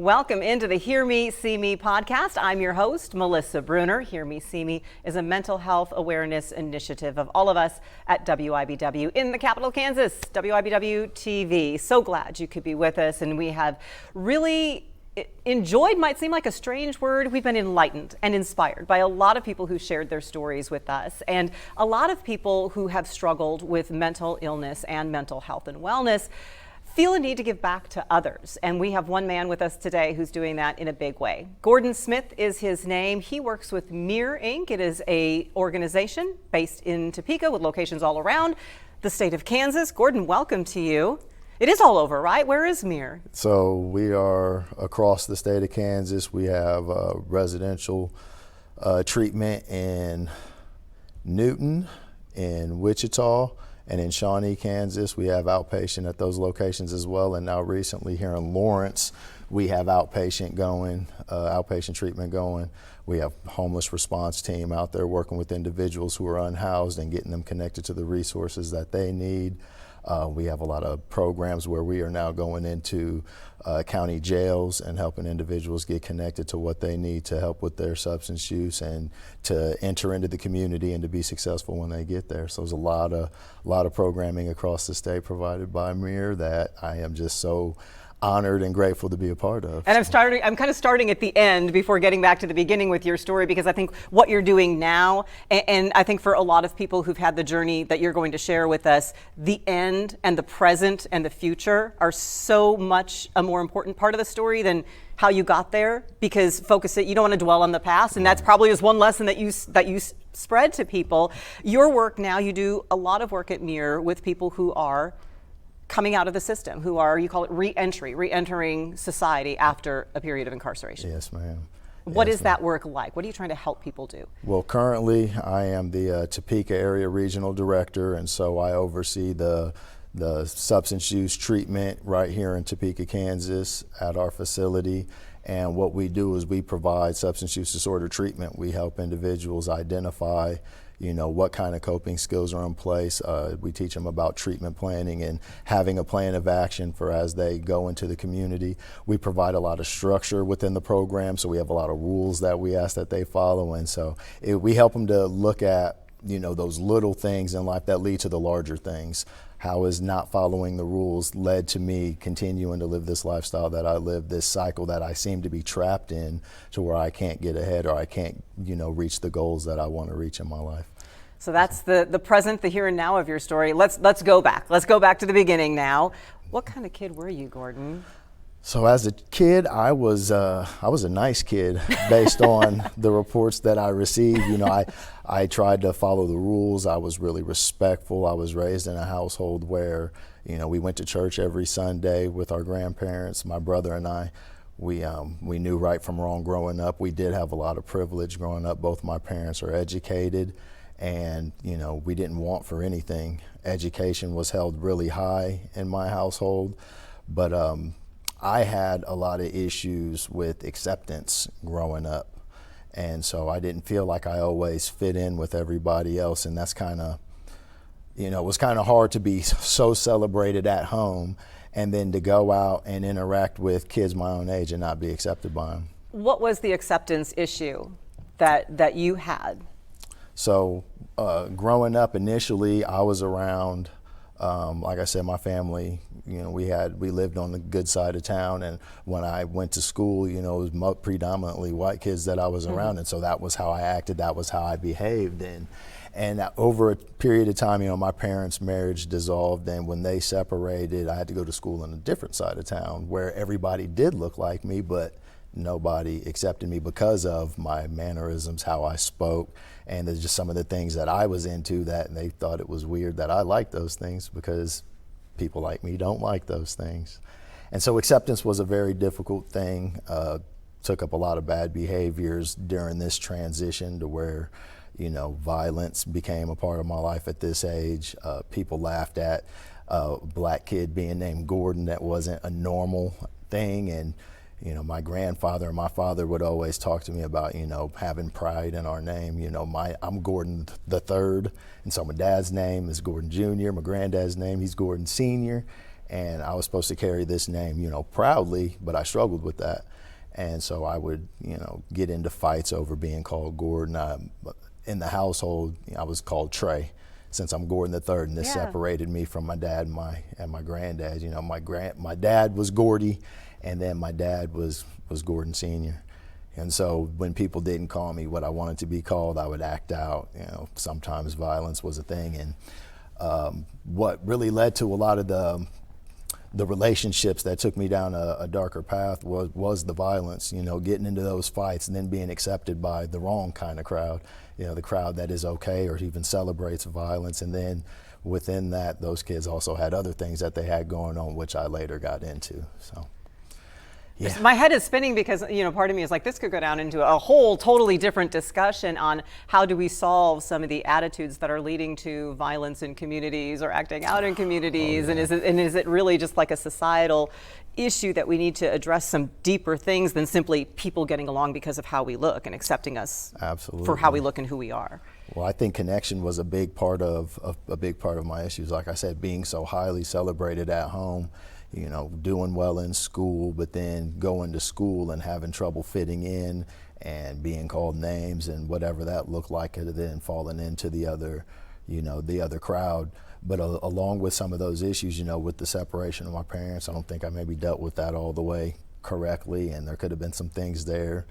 Welcome into the Hear Me, See Me podcast. I'm your host, Melissa Bruner. Hear Me, See Me is a mental health awareness initiative of all of us at WIBW in the capital of Kansas, WIBW TV. So glad you could be with us, and we have really enjoyed, might seem like a strange word. We've been enlightened and inspired by a lot of people who shared their stories with us, and a lot of people who have struggled with mental illness and mental health and wellness feel a need to give back to others. And we have one man with us today who's doing that in a big way. Gordon Smith is his name. He works with Mirror, Inc. It is an organization based in Topeka with locations all around the state of Kansas. Gordon, welcome to you. It is all over, right? Where is Mirror? So we are across the state of Kansas. We have residential treatment in Newton, in Wichita, and in Shawnee, Kansas. We have outpatient at those locations as well. And now recently here in Lawrence, we have outpatient treatment going. We have homeless response team out there working with individuals who are unhoused and getting them connected to the resources that they need. We have a lot of programs where we are now going into county jails and helping individuals get connected to what they need to help with their substance use and to enter into the community and to be successful when they get there. So there's a lot of programming across the state provided by Mirror that I am just so honored and grateful to be a part of. And I'm kind of starting at the end before getting back to the beginning with your story, because I think what you're doing now, and I think for a lot of people who've had the journey that you're going to share with us, the end and the present and the future are so much a more important part of the story than how you got there, because you don't want to dwell on the past, and that's probably is one lesson that you spread to people. Your work now, you do a lot of work at Mirror with people who are coming out of the system, who are, you call it re-entering society after a period of incarceration. Yes, ma'am. What is that work like? What are you trying to help people do? Well, currently I am the Topeka area regional director, and so I oversee the substance use treatment right here in Topeka, Kansas at our facility. And what we do is we provide substance use disorder treatment. We help individuals identify what kind of coping skills are in place. We teach them about treatment planning and having a plan of action for as they go into the community. We provide a lot of structure within the program, so we have a lot of rules that we ask that they follow, and so we help them to look at those little things in life that lead to the larger things. How is not following the rules led to me continuing to live this lifestyle that I live, this cycle that I seem to be trapped in, to where I can't get ahead or I can't, reach the goals that I want to reach in my life. So that's the present, the here and now of your story. Let's go back. Let's go back to the beginning now. What kind of kid were you, Gordon? So as a kid, I was a nice kid based on the reports that I received. I tried to follow the rules. I was really respectful. I was raised in a household where, we went to church every Sunday with our grandparents. My brother and I, we knew right from wrong growing up. We did have a lot of privilege growing up. Both my parents are educated, and we didn't want for anything. Education was held really high in my household, but I had a lot of issues with acceptance growing up. And so I didn't feel like I always fit in with everybody else. And that's kind of, it was kind of hard to be so celebrated at home and then to go out and interact with kids my own age and not be accepted by them. What was the acceptance issue that you had? So growing up initially, I was around, like I said, my family, we lived on the good side of town, and when I went to school, it was predominantly white kids that I was around, and so that was how I acted, that was how I behaved, and over a period of time, my parents' marriage dissolved, and when they separated, I had to go to school on a different side of town where everybody did look like me, but nobody accepted me because of my mannerisms, how I spoke, and there's just some of the things that I was into that they thought it was weird that I liked those things, because people like me don't like those things. And so acceptance was a very difficult thing. Took up a lot of bad behaviors during this transition to where, violence became a part of my life at this age. People laughed at a black kid being named Gordon. That wasn't a normal thing. And my grandfather and my father would always talk to me about, having pride in our name. I'm Gordon the third, and so my dad's name is Gordon Jr., my granddad's name, he's Gordon Sr., and I was supposed to carry this name, proudly, but I struggled with that. And so I would, get into fights over being called Gordon. In the household, I was called Trey, since I'm Gordon the third, and this separated me from my dad and my granddad. My dad was Gordy, and then my dad was Gordon Sr. And so when people didn't call me what I wanted to be called, I would act out. Sometimes violence was a thing, and what really led to a lot of the relationships that took me down a darker path was the violence, getting into those fights and then being accepted by the wrong kind of crowd, the crowd that is okay or even celebrates violence. And then within that, those kids also had other things that they had going on, which I later got into. So. Yeah. My head is spinning because, part of me is like, this could go down into a whole totally different discussion on how do we solve some of the attitudes that are leading to violence in communities or acting out in communities. And is it really just like a societal issue that we need to address some deeper things than simply people getting along because of how we look and accepting us for how we look and who we are? Well, I think connection was a big part of my issues. Like I said, being so highly celebrated at home, doing well in school, but then going to school and having trouble fitting in and being called names and whatever that looked like, and then falling into the other crowd. But along with some of those issues, with the separation of my parents, I don't think I maybe dealt with that all the way correctly, and there could have been some things there.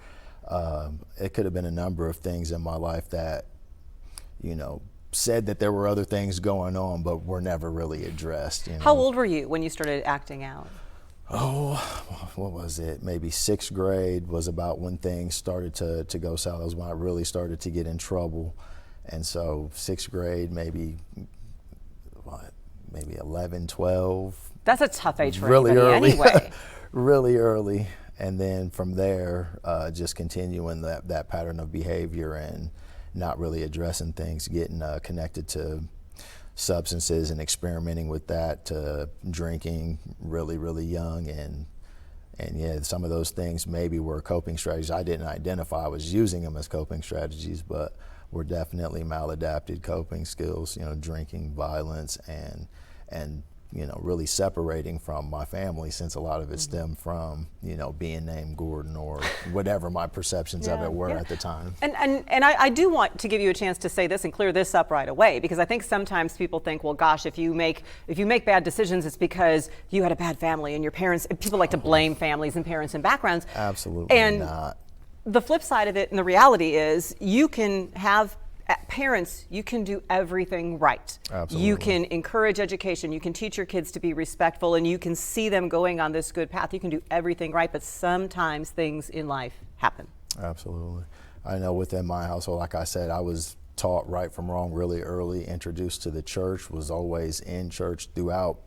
It could have been a number of things in my life that, said that there were other things going on, but were never really addressed. How old were you when you started acting out? Oh, what was it? Maybe sixth grade was about when things started to go south. That was when I really started to get in trouble. And so sixth grade, maybe 11, 12. That's a tough age for really anybody early. Anyway. Really early. And then from there, just continuing that pattern of behavior and not really addressing things, getting connected to substances and experimenting with that, to drinking really, really young. And yeah, some of those things maybe were coping strategies. I didn't identify I was using them as coping strategies, but were definitely maladapted coping skills, drinking, violence, and really separating from my family, since a lot of it stemmed from, being named Gordon or whatever my perceptions of it were at the time. And I do want to give you a chance to say this and clear this up right away, because I think sometimes people think, well, gosh, if you make bad decisions, it's because you had a bad family and your parents, people like to blame families and parents and backgrounds. Absolutely not. The flip side of it and the reality is you can have parents, you can do everything right. Absolutely. You can encourage education, you can teach your kids to be respectful, and you can see them going on this good path. You can do everything right, but sometimes things in life happen. Absolutely. I know within my household, like I said, I was taught right from wrong really early, introduced to the church, was always in church throughout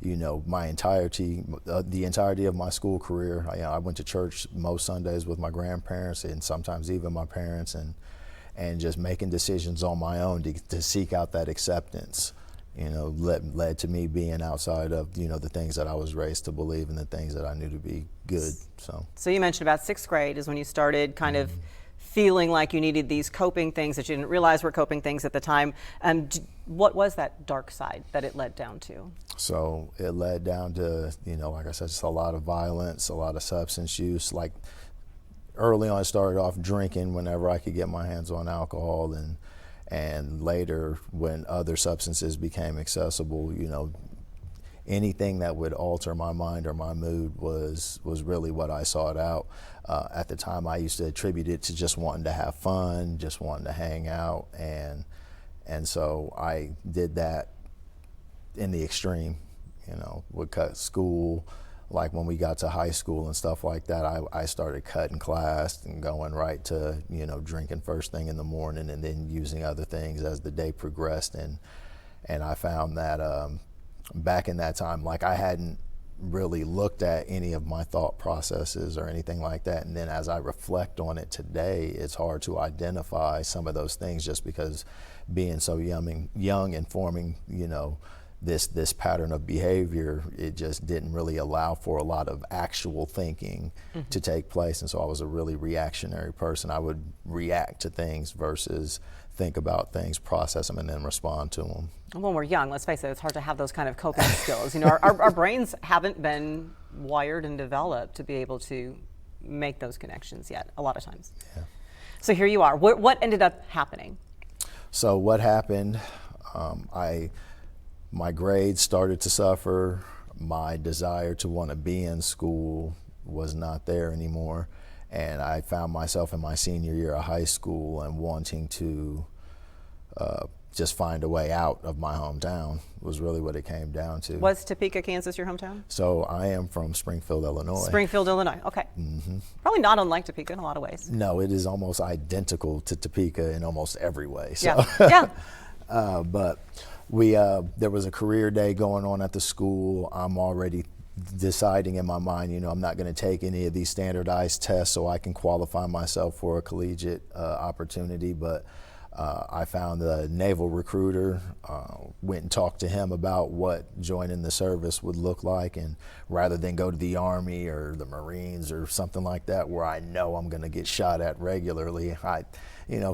my the entirety of my school career. I went to church most Sundays with my grandparents and sometimes even my parents, and just making decisions on my own to seek out that acceptance, led to me being outside of, the things that I was raised to believe and the things that I knew to be good. So you mentioned about sixth grade is when you started kind of feeling like you needed these coping things that you didn't realize were coping things at the time. What was that dark side that it led down to? So it led down to, like I said, just a lot of violence, a lot of substance use. Like early on, I started off drinking whenever I could get my hands on alcohol, and later when other substances became accessible, anything that would alter my mind or my mood was really what I sought out. At the time, I used to attribute it to just wanting to have fun, just wanting to hang out, and so I did that in the extreme. Would cut school. Like when we got to high school and stuff like that, I started cutting class and going right to, drinking first thing in the morning and then using other things as the day progressed. And I found that back in that time, like I hadn't really looked at any of my thought processes or anything like that. And then as I reflect on it today, it's hard to identify some of those things just because being so young and forming, this pattern of behavior, it just didn't really allow for a lot of actual thinking to take place. And so I was a really reactionary person. I would react to things versus think about things, process them, and then respond to them. When we're young, let's face it, it's hard to have those kind of coping skills. You know, our brains haven't been wired and developed to be able to make those connections yet, a lot of times. Yeah. So here you are. What ended up happening? So what happened, my grades started to suffer. My desire to want to be in school was not there anymore. And I found myself in my senior year of high school and wanting to just find a way out of my hometown was really what it came down to. Was Topeka, Kansas your hometown? So I am from Springfield, Illinois. Springfield, Illinois. Okay. Mm-hmm. Probably not unlike Topeka in a lot of ways. No, it is almost identical to Topeka in almost every way. So. Yeah. Yeah. But there was a career day going on at the school. I'm already deciding in my mind, you know, I'm not going to take any of these standardized tests so I can qualify myself for a collegiate opportunity. But I found the naval recruiter, went and talked to him about what joining the service would look like, and rather than go to the Army or the Marines or something like that where I know I'm going to get shot at regularly, I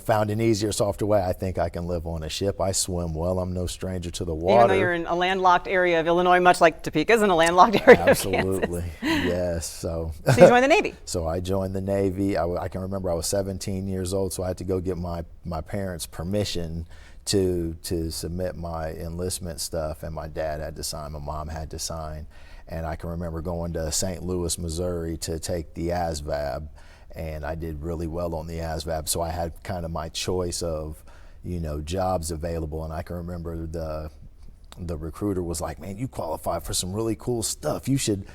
found an easier, softer way. I think I can live on a ship. I swim well. I'm no stranger to the water. Even though you're in a landlocked area of Illinois, much like Topeka's in a landlocked area Absolutely. of Kansas. Yes. So you joined the Navy. So I joined the Navy. I can remember I was 17 years old, so I had to go get my parents' permission to submit my enlistment stuff, and my dad had to sign, my mom had to sign. And I can remember going to St. Louis, Missouri to take the ASVAB, and I did really well on the ASVAB, so I had kind of my choice of, jobs available. And I can remember the recruiter was like, "Man, you qualify for some really cool stuff. You should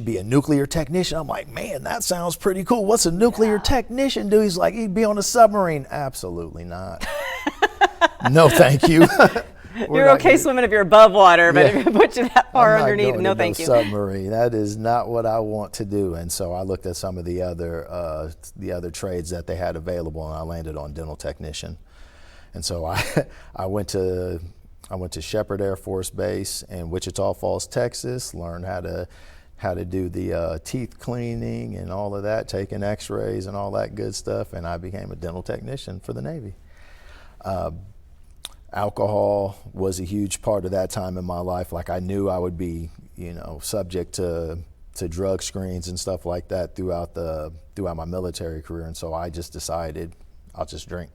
be a nuclear technician." I'm like, "Man, that sounds pretty cool. What's a nuclear technician do?" He's like, "He'd be on a submarine." Absolutely not. No, thank you. You're okay swimming if you're above water, but if you put you that far underneath, no thank you. Submarine. That is not what I want to do. And so I looked at some of the other trades that they had available, and I landed on dental technician. And so I went to Shepherd Air Force Base in Wichita Falls, Texas, learned how to do the teeth cleaning and all of that, taking x-rays and all that good stuff, and I became a dental technician for the Navy. Alcohol was a huge part of that time in my life. Like, I knew I would be, subject to drug screens and stuff like that throughout my military career, and so I just decided I'll just drink.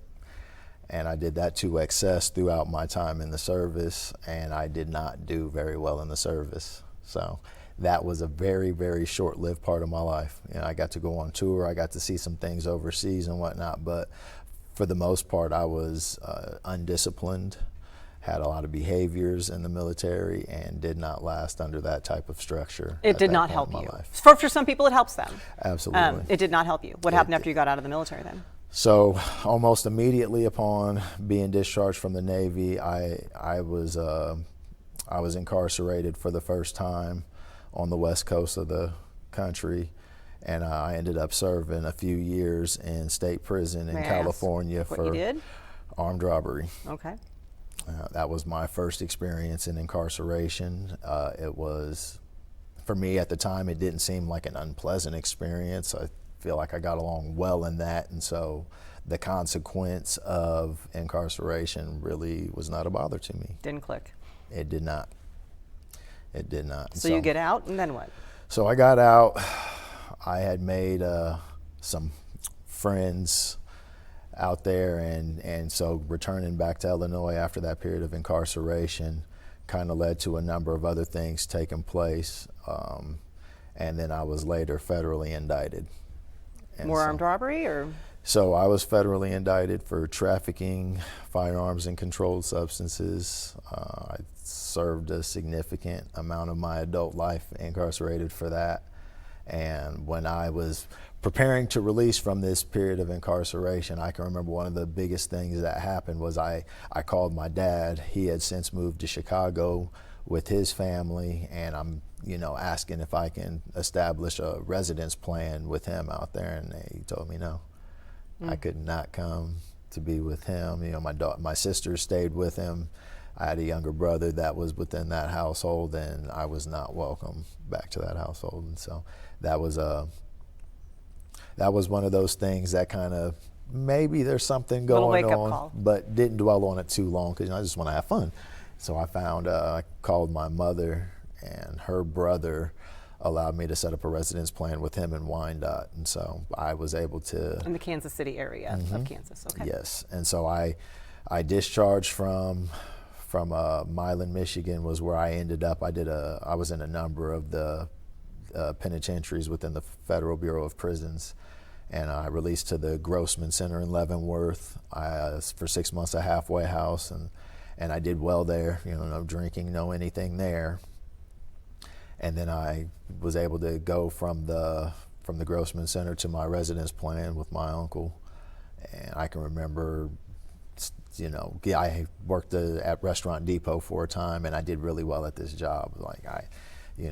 And I did that to excess throughout my time in the service, and I did not do very well in the service. So that was a very, very short-lived part of my life. I got to go on tour, I got to see some things overseas and whatnot, but for the most part, I was undisciplined, had a lot of behaviors in the military, and did not last under that type of structure. It did not help you. For some people, it helps them. Absolutely. It did not help you. What happened after you got out of the military then? So almost immediately upon being discharged from the Navy, I was incarcerated for the first time on the west coast of the country. And I ended up serving a few years in state prison in California for armed robbery. Okay. That was my first experience in incarceration. It was, for me at the time, it didn't seem like an unpleasant experience. I feel like I got along well in that, and so the consequence of incarceration really was not a bother to me. Didn't click. It did not. It did not. So you get out, and then what? So I got out. I had made some friends out there, and so returning back to Illinois after that period of incarceration kind of led to a number of other things taking place, and then I was later federally indicted. And More armed robbery, or? So I was federally indicted for trafficking firearms and controlled substances. I served a significant amount of my adult life incarcerated for that. And when I was preparing to release from this period of incarceration, I can remember one of the biggest things that happened was I called my dad. He had since moved to Chicago with his family, and I'm asking if I can establish a residence plan with him out there, and he told me no. I could not come to be with him. My sister stayed with him. I had a younger brother that was within that household, and I was not welcome back to that household. And so that was one of those things that kind of maybe there's something Little going wake-up on, call. but didn't dwell on it too long because I just want to have fun. So I called my mother, and her brother allowed me to set up a residence plan with him in Wyandotte, and so I was able to. In the Kansas City area of Kansas, okay. Yes, and so I discharged from Milan, Michigan, was where I ended up. I was in a number of the penitentiaries within the Federal Bureau of Prisons, and I released to the Grossman Center in Leavenworth for 6 months, a halfway house, and I did well there. No drinking, no anything there. And then I was able to go from the Grossman Center to my residence plan with my uncle. And I can remember, I worked at Restaurant Depot for a time, and I did really well at this job. Like I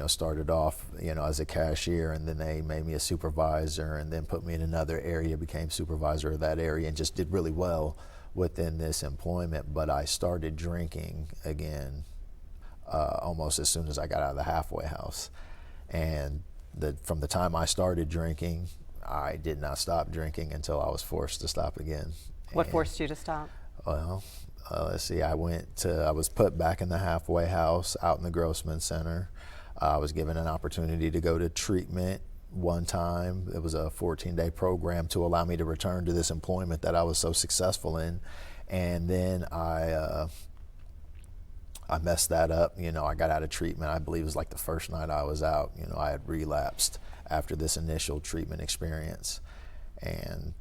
started off, as a cashier, and then they made me a supervisor, and then put me in another area, became supervisor of that area, and just did really well within this employment. But I started drinking again almost as soon as I got out of the halfway house. And from the time I started drinking, I did not stop drinking until I was forced to stop again. What forced you to stop? Well, let's see, I was put back in the halfway house out in the Grossman Center. I was given an opportunity to go to treatment one time. It was a 14-day program to allow me to return to this employment that I was so successful in. And then I messed that up. I got out of treatment. I believe it was like the first night I was out. I had relapsed after this initial treatment experience. And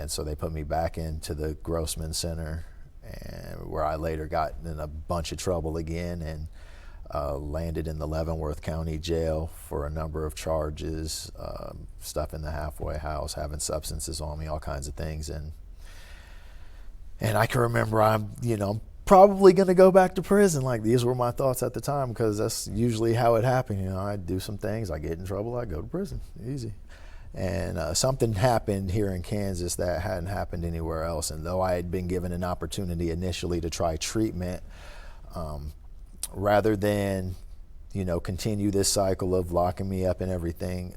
so they put me back into the Grossman Center, and where I later got in a bunch of trouble again, and landed in the Leavenworth County Jail for a number of charges, stuff in the halfway house, having substances on me, all kinds of things. And I can remember I'm, probably going to go back to prison. Like, these were my thoughts at the time, because that's usually how it happened. I'd do some things, I get in trouble, I go to prison, easy. And something happened here in Kansas that hadn't happened anywhere else. And though I had been given an opportunity initially to try treatment, rather than, continue this cycle of locking me up and everything,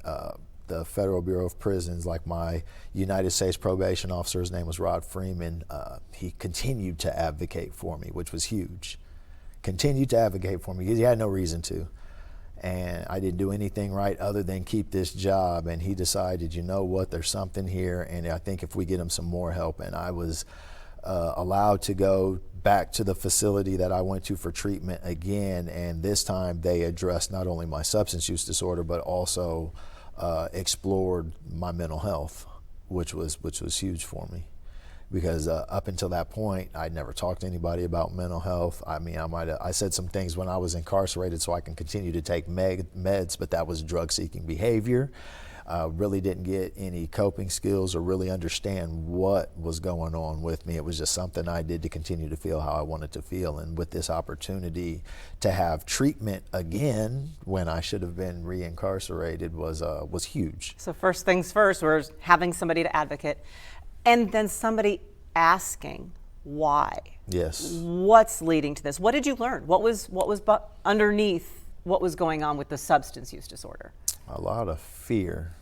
the Federal Bureau of Prisons, like my United States probation officer, his name was Rod Freeman, he continued to advocate for me, which was huge. Continued to advocate for me. He had no reason to. And I didn't do anything right other than keep this job. And he decided, there's something here, and I think if we get him some more help. And I was allowed to go back to the facility that I went to for treatment again, and this time they addressed not only my substance use disorder, but also explored my mental health, which was huge for me. Because up until that point, I'd never talked to anybody about mental health. I mean, I said some things when I was incarcerated so I can continue to take meds, but that was drug-seeking behavior. Really didn't get any coping skills or really understand what was going on with me. It was just something I did to continue to feel how I wanted to feel. And with this opportunity to have treatment again when I should have been reincarcerated was huge. So first things first was having somebody to advocate, and then somebody asking why. Yes. What's leading to this? What did you learn? What was underneath what was going on with the substance use disorder? A lot of fear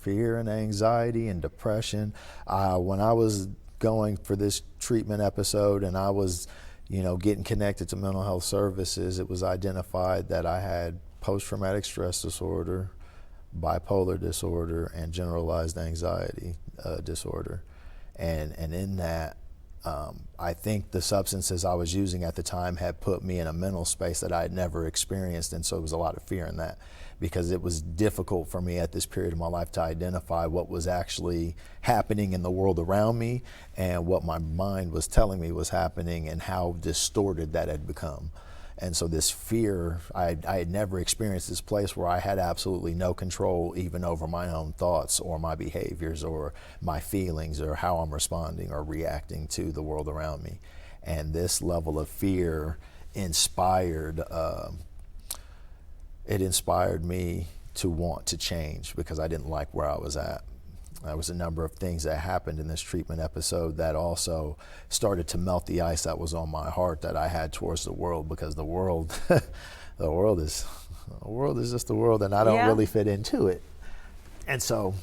and anxiety and depression. When I was going for this treatment episode and I was, getting connected to mental health services, it was identified that I had post-traumatic stress disorder, bipolar disorder, and generalized anxiety disorder. And in that, I think the substances I was using at the time had put me in a mental space that I had never experienced, and so there was a lot of fear in that, because it was difficult for me at this period of my life to identify what was actually happening in the world around me and what my mind was telling me was happening and how distorted that had become. And so this fear, I had never experienced this place where I had absolutely no control even over my own thoughts or my behaviors or my feelings or how I'm responding or reacting to the world around me. And this level of fear inspired me to want to change, because I didn't like where I was at. There was a number of things that happened in this treatment episode that also started to melt the ice that was on my heart that I had towards the world, because the world is just the world, and I don't really fit into it. And so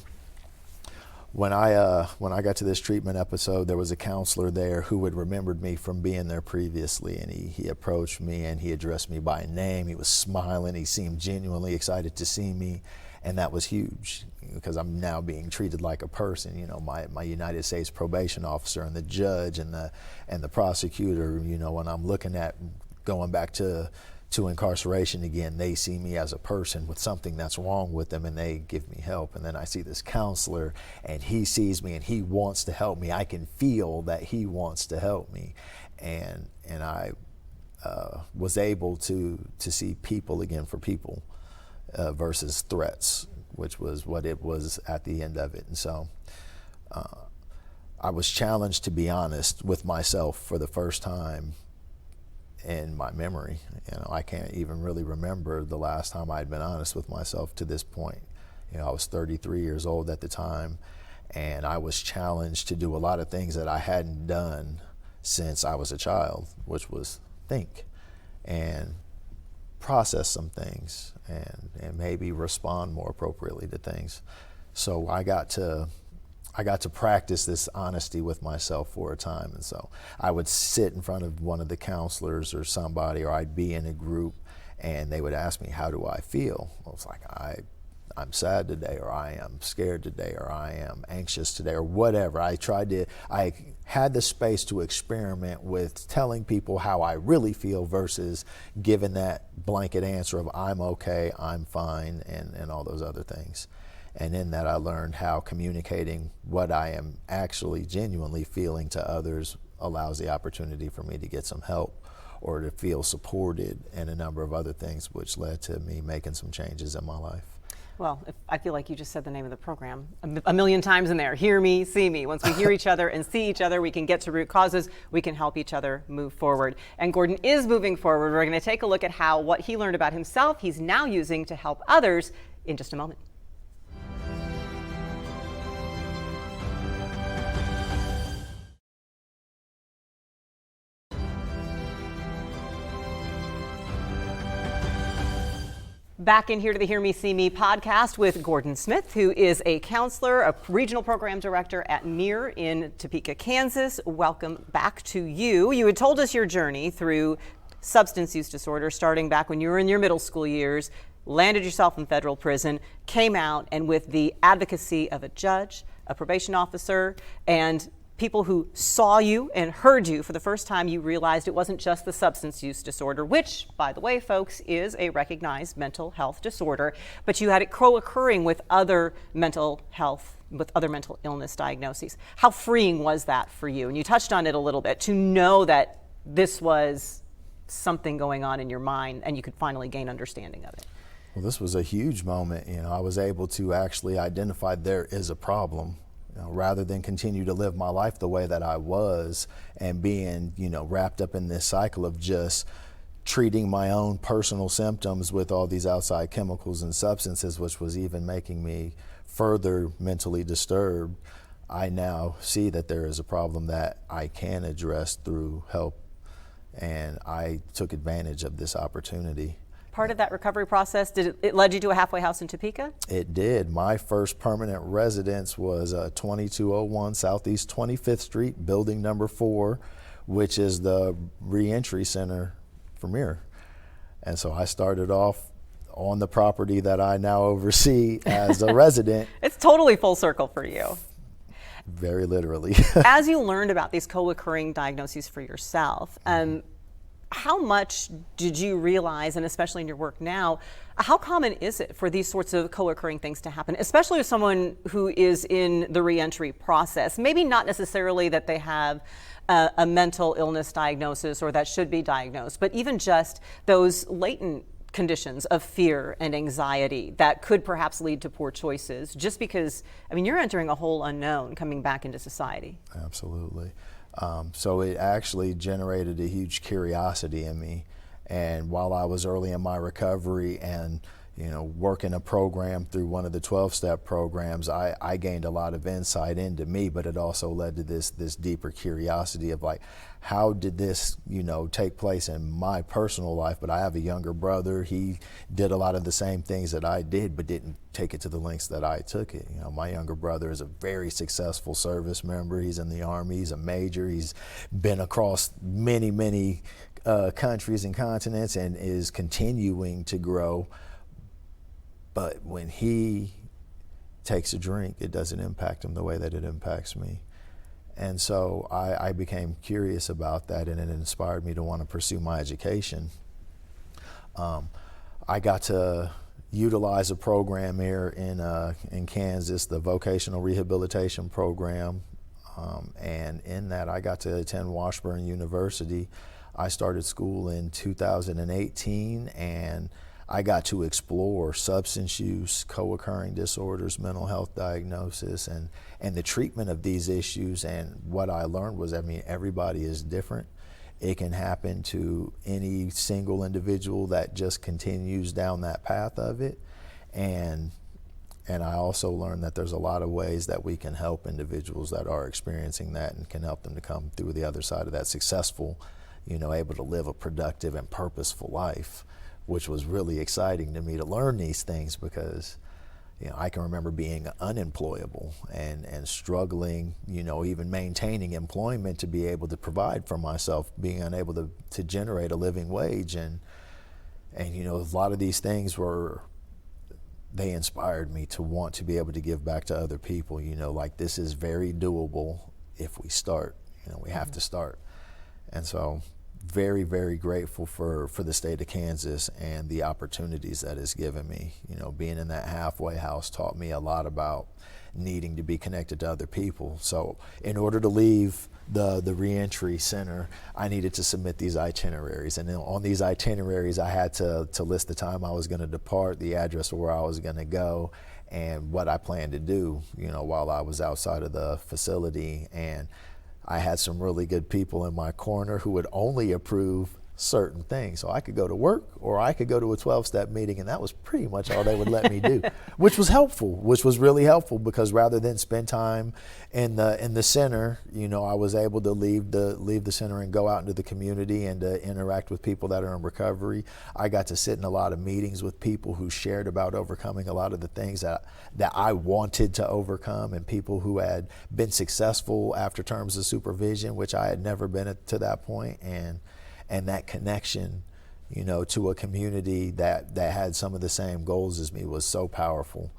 when I got to this treatment episode, there was a counselor there who had remembered me from being there previously, and he approached me and he addressed me by name. He was smiling. He seemed genuinely excited to see me, and that was huge because I'm now being treated like a person. You know, my United States probation officer and the judge and the prosecutor. You know, when I'm looking at going back to incarceration again, they see me as a person with something that's wrong with them, and they give me help. And then I see this counselor and he sees me and he wants to help me. I can feel that he wants to help me, and I was able to see people again for people versus threats, which was what it was at the end of it. And so I was challenged to be honest with myself for the first time in my memory. You know, I can't even really remember the last time I'd been honest with myself to this point. You know, I was 33 years old at the time, and I was challenged to do a lot of things that I hadn't done since I was a child, which was think and process some things and maybe respond more appropriately to things. So I got to practice this honesty with myself for a time. And so I would sit in front of one of the counselors or somebody, or I'd be in a group and they would ask me, how do I feel? I was like, I'm sad today, or I am scared today, or I am anxious today, or whatever. I had the space to experiment with telling people how I really feel versus giving that blanket answer of I'm okay, I'm fine, and all those other things. And in that, I learned how communicating what I am actually genuinely feeling to others allows the opportunity for me to get some help or to feel supported, and a number of other things, which led to me making some changes in my life. Well, I feel like you just said the name of the program a million times in there. Hear me, see me. Once we hear each other and see each other, we can get to root causes. We can help each other move forward. And Gordon is moving forward. We're going to take a look at how what he learned about himself he's now using to help others in just a moment. Back in here to the Hear Me, See Me podcast with Gordon Smith, who is a counselor, a regional program director at Mirror in Topeka, Kansas. Welcome back to you. You had told us your journey through substance use disorder, starting back when you were in your middle school years, landed yourself in federal prison, came out, and with the advocacy of a judge, a probation officer, and people who saw you and heard you for the first time, you realized it wasn't just the substance use disorder, which, by the way, folks, is a recognized mental health disorder, but you had it co-occurring with other mental health, with other mental illness diagnoses. How freeing was that for you? And you touched on it a little bit, to know that this was something going on in your mind and you could finally gain understanding of it. Well, this was a huge moment. You know, I was able to actually identify there is a problem. You know, rather than continue to live my life the way that I was and being, you know, wrapped up in this cycle of just treating my own personal symptoms with all these outside chemicals and substances, which was even making me further mentally disturbed, I now see that there is a problem that I can address through help. And I took advantage of this opportunity. Part of that recovery process, it led you to a halfway house in Topeka? It did. My first permanent residence was 2201 Southeast 25th Street, building number 4, which is the reentry center for Mirror. And so I started off on the property that I now oversee as a resident. It's totally full circle for you. Very literally. As you learned about these co-occurring diagnoses for yourself, how much did you realize, and especially in your work now, how common is it for these sorts of co-occurring things to happen, especially with someone who is in the reentry process? Maybe not necessarily that they have a mental illness diagnosis or that should be diagnosed, but even just those latent conditions of fear and anxiety that could perhaps lead to poor choices, just because, I mean, you're entering a whole unknown coming back into society. Absolutely. So it actually generated a huge curiosity in me. And while I was early in my recovery and, working a program through one of the 12-step programs, I gained a lot of insight into me, but it also led to this deeper curiosity of like, how did this, take place in my personal life? But I have a younger brother. He did a lot of the same things that I did, but didn't take it to the lengths that I took it. My younger brother is a very successful service member. He's in the Army. He's a major. He's been across many, many countries and continents and is continuing to grow. But when he takes a drink, it doesn't impact him the way that it impacts me. And so I became curious about that, and it inspired me to want to pursue my education. I got to utilize a program here in Kansas, the vocational rehabilitation program. And in that, I got to attend Washburn University. I started school in 2018, and I got to explore substance use, co-occurring disorders, mental health diagnosis, and the treatment of these issues. And what I learned was, everybody is different. It can happen to any single individual that just continues down that path of it. And I also learned that there's a lot of ways that we can help individuals that are experiencing that and can help them to come through the other side of that successful, able to live a productive and purposeful life, which was really exciting to me to learn these things, because I can remember being unemployable and struggling, even maintaining employment to be able to provide for myself, being unable to generate a living wage. And a lot of these things they inspired me to want to be able to give back to other people, like this is very doable if we start, we have to start. And so very, very grateful for the state of Kansas and the opportunities that it's given me. Being in that halfway house taught me a lot about needing to be connected to other people. So in order to leave the reentry center, I needed to submit these itineraries. And then on these itineraries, I had to list the time I was going to depart, the address where I was going to go, and what I planned to do, while I was outside of the facility. And I had some really good people in my corner who would only approve certain things. So I could go to work or I could go to a 12-step meeting, and that was pretty much all they would let me do, which was really helpful, because rather than spend time in the center, I was able to leave the center and go out into the community and to interact with people that are in recovery. I got to sit in a lot of meetings with people who shared about overcoming a lot of the things that I wanted to overcome, and people who had been successful after terms of supervision, which I had never been to that point. And that connection, to a community that had some of the same goals as me was so powerful,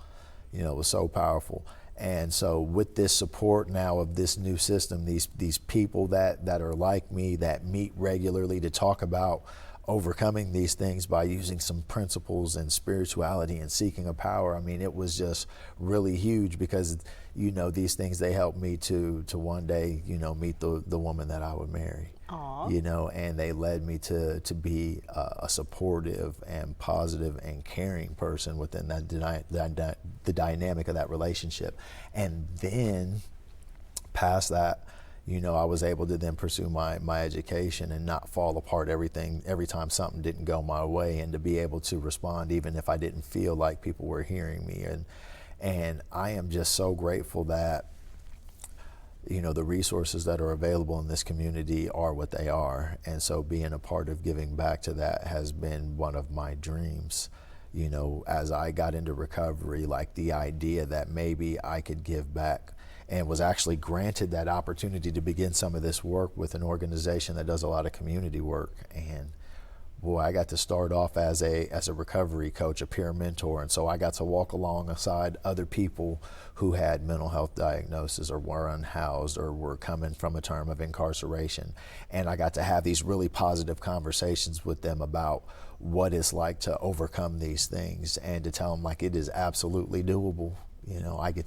was so powerful. And so with this support now of this new system, these people that are like me, that meet regularly to talk about overcoming these things by using some principles and spirituality and seeking a power. It was just really huge, because, these things, they helped me to one day, meet the woman that I would marry. Aww. And they led me to be a supportive and positive and caring person within the dynamic of that relationship. And then past that, I was able to then pursue my education and not fall apart every time something didn't go my way, and to be able to respond even if I didn't feel like people were hearing me. And I am just so grateful that the resources that are available in this community are what they are. And so being a part of giving back to that has been one of my dreams. As I got into recovery, like the idea that maybe I could give back, and was actually granted that opportunity to begin some of this work with an organization that does a lot of community work. And boy, I got to start off as a recovery coach, a peer mentor. And so I got to walk alongside other people who had mental health diagnoses or were unhoused or were coming from a term of incarceration. And I got to have these really positive conversations with them about what it's like to overcome these things, and to tell them like it is absolutely doable.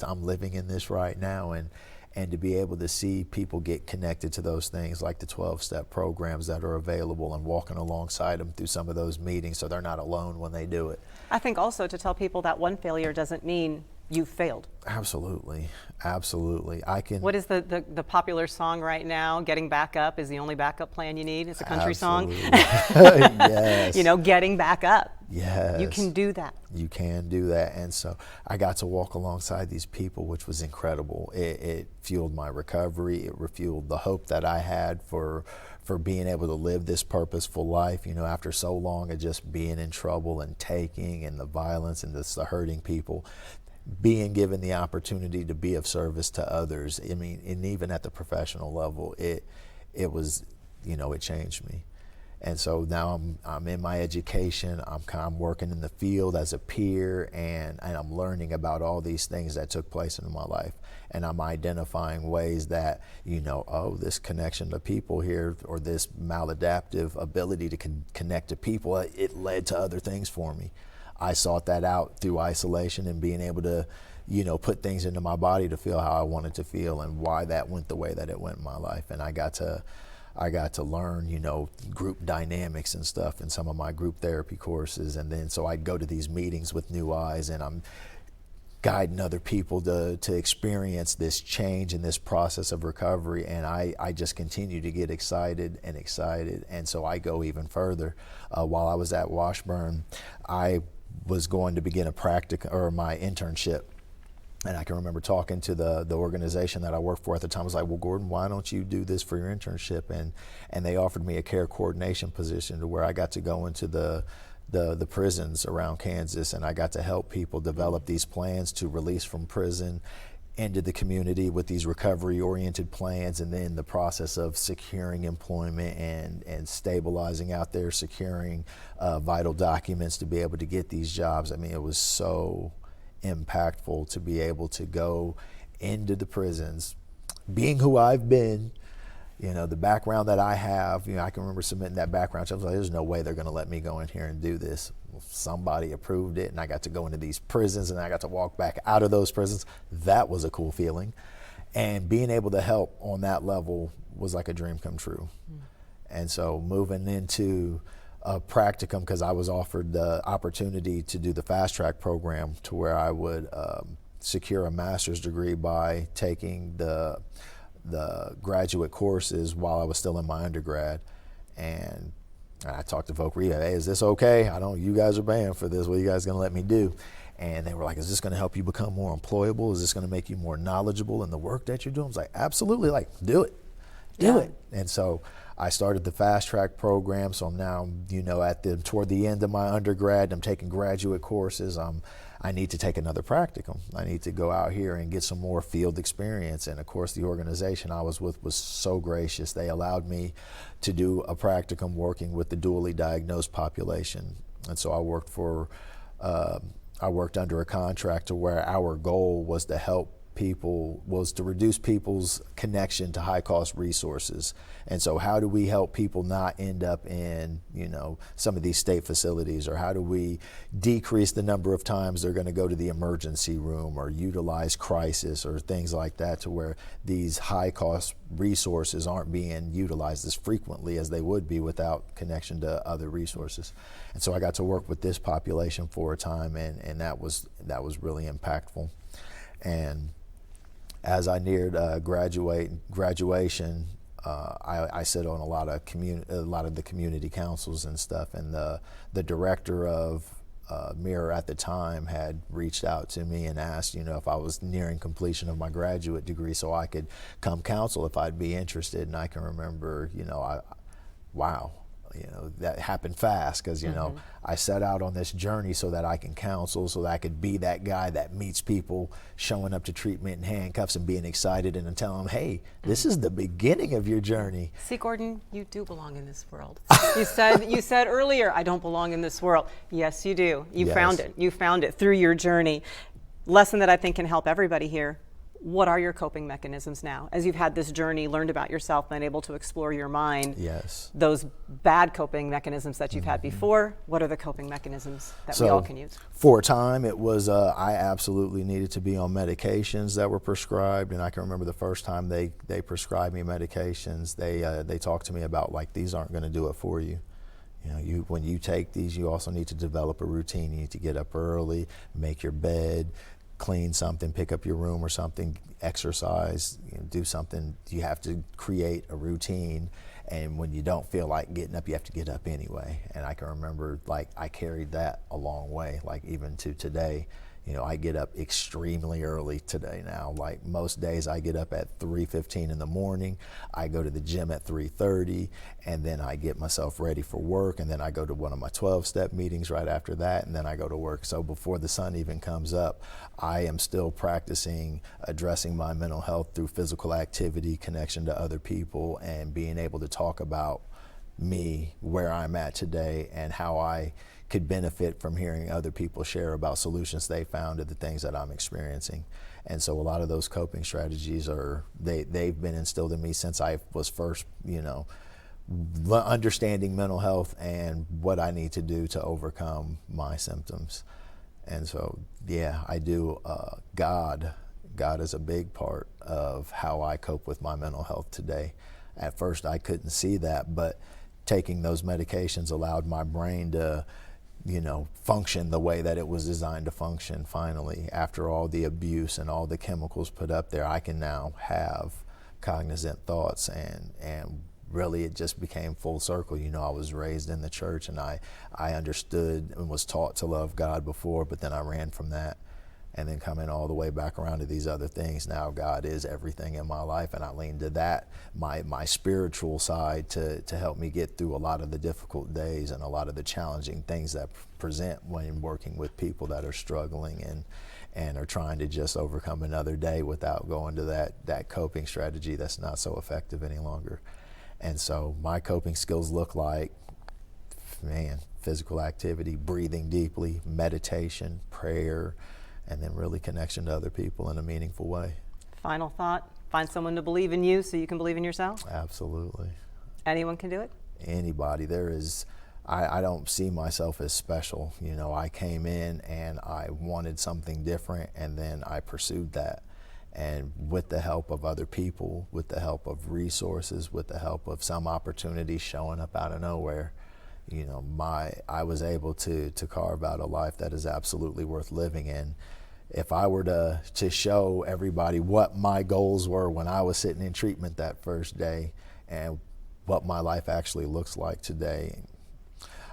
I'm living in this right now, and to be able to see people get connected to those things like the 12-step programs that are available, and walking alongside them through some of those meetings so they're not alone when they do it. I think also to tell people that one failure doesn't mean you failed. Absolutely. What is the popular song right now? Getting back up is the only backup plan you need. It's a country song. Yes. Getting back up. Yes. You can do that. You can do that. And so I got to walk alongside these people, which was incredible. It fueled my recovery. It refueled the hope that I had for being able to live this purposeful life, after so long of just being in trouble and taking and the violence and the hurting people. Being given the opportunity to be of service to others, and even at the professional level, it was, it changed me. And so now I'm in my education. I'm working in the field as a peer, and I'm learning about all these things that took place in my life. And I'm identifying ways that, this connection to people here, or this maladaptive ability to connect to people, it led to other things for me. I sought that out through isolation and being able to, put things into my body to feel how I wanted to feel, and why that went the way that it went in my life. And I got to learn, group dynamics and stuff in some of my group therapy courses. And then so I'd go to these meetings with new eyes, and I'm guiding other people to experience this change in this process of recovery. And I just continue to get excited. And so I go even further. While I was at Washburn, I was going to begin my internship. And I can remember talking to the organization that I worked for at the time. I was like, well, Gordon, why don't you do this for your internship? And they offered me a care coordination position, to where I got to go into the prisons around Kansas, and I got to help people develop these plans to release from prison into the community with these recovery-oriented plans, and then the process of securing employment and stabilizing out there, securing vital documents to be able to get these jobs. It was so impactful to be able to go into the prisons, being who I've been, the background that I have. I can remember submitting that background check. I was like, there's no way they're going to let me go in here and do this. Well, somebody approved it, and I got to go into these prisons, and I got to walk back out of those prisons. That was a cool feeling. And being able to help on that level was like a dream come true. And so moving into a practicum, because I was offered the opportunity to do the fast track program, to where I would secure a master's degree by taking the graduate courses while I was still in my undergrad. And I talked to Voc Rehab, hey, is this okay? You guys are paying for this. What are you guys gonna let me do? And they were like, is this gonna help you become more employable? Is this gonna make you more knowledgeable in the work that you're doing? I was like, absolutely, do it. Do it. And so I started the fast track program. So I'm now, toward the end of my undergrad, I'm taking graduate courses. I need to take another practicum. I need to go out here and get some more field experience. And of course, the organization I was with was so gracious. They allowed me to do a practicum working with the dually diagnosed population. And so I worked under a contract, to where our goal was to help people, was to reduce people's connection to high cost resources. And so how do we help people not end up in, some of these state facilities, or how do we decrease the number of times they're going to go to the emergency room or utilize crisis or things like that, to where these high cost resources aren't being utilized as frequently as they would be without connection to other resources. And so I got to work with this population for a time, and that was really impactful. And as I neared graduation, I sit on a lot of the community councils and stuff. And the director of Mirror at the time had reached out to me and asked, if I was nearing completion of my graduate degree, so I could come counsel if I'd be interested. And I can remember, wow. That happened fast, because, I set out on this journey so that I can counsel, so that I could be that guy that meets people showing up to treatment in handcuffs and being excited, and tell them, hey, this is the beginning of your journey. See, Gordon, you do belong in this world. You said earlier, I don't belong in this world. Yes, you do. You found it. You found it through your journey. Lesson that I think can help everybody here. What are your coping mechanisms now? As you've had this journey, learned about yourself, been able to explore your mind. Yes. Those bad coping mechanisms that you've had before, what are the coping mechanisms that we all can use? For a time, it was I absolutely needed to be on medications that were prescribed. And I can remember the first time they prescribed me medications, they talked to me about, like, these aren't going to do it for you. When you take these, you also need to develop a routine. You need to get up early, make your bed, clean something, pick up your room or something, exercise, do something. You have to create a routine, and when you don't feel like getting up, you have to get up anyway. And I can remember, like, I carried that a long way, like even to today. I get up extremely early today now. Like most days I get up at 3:15 in the morning. I go to the gym at 3:30, and then I get myself ready for work, and then I go to one of my 12-step meetings right after that, and then I go to work. So before the sun even comes up, I am still practicing addressing my mental health through physical activity, connection to other people, and being able to talk about me, where I'm at today, and how I could benefit from hearing other people share about solutions they found to the things that I'm experiencing. And so a lot of those coping strategies they've been instilled in me since I was first, understanding mental health and what I need to do to overcome my symptoms. And so, yeah, I do. God is a big part of how I cope with my mental health today. At first I couldn't see that, but taking those medications allowed my brain to function the way that it was designed to function. Finally, after all the abuse and all the chemicals put up there, I can now have cognizant thoughts, and really it just became full circle. I was raised in the church, and I understood and was taught to love God before, but then I ran from that. And then coming all the way back around to these other things, now God is everything in my life, and I lean to that, my spiritual side, to help me get through a lot of the difficult days and a lot of the challenging things that present when working with people that are struggling and are trying to just overcome another day without going to that coping strategy that's not so effective any longer. And so my coping skills look like, physical activity, breathing deeply, meditation, prayer, and then really connection to other people in a meaningful way. Final thought, find someone to believe in you so you can believe in yourself? Absolutely. Anyone can do it? Anybody. I don't see myself as special. I came in and I wanted something different, and then I pursued that. And with the help of other people, with the help of resources, with the help of some opportunities showing up out of nowhere, I was able to carve out a life that is absolutely worth living in. If I were to show everybody what my goals were when I was sitting in treatment that first day and what my life actually looks like today,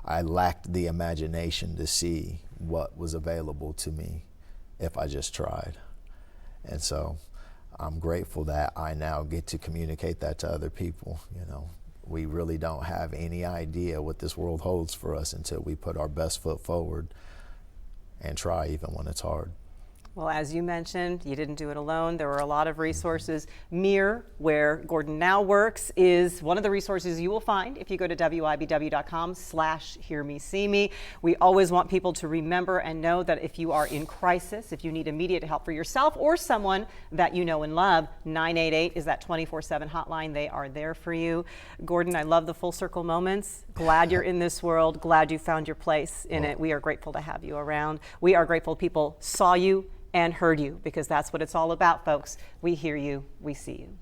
I lacked the imagination to see what was available to me if I just tried. And so I'm grateful that I now get to communicate that to other people. We really don't have any idea what this world holds for us until we put our best foot forward and try, even when it's hard. Well, as you mentioned, you didn't do it alone. There were a lot of resources. Mirror, where Gordon now works, is one of the resources you will find if you go to WIBW.com/hearmeseme. We always want people to remember and know that if you are in crisis, if you need immediate help for yourself or someone that you know and love, 988 is that 24/7 hotline. They are there for you. Gordon, I love the full circle moments. Glad you're in this world. Glad you found your place in it. We are grateful to have you around. We are grateful people saw you and heard you, because that's what it's all about, folks. We hear you, we see you.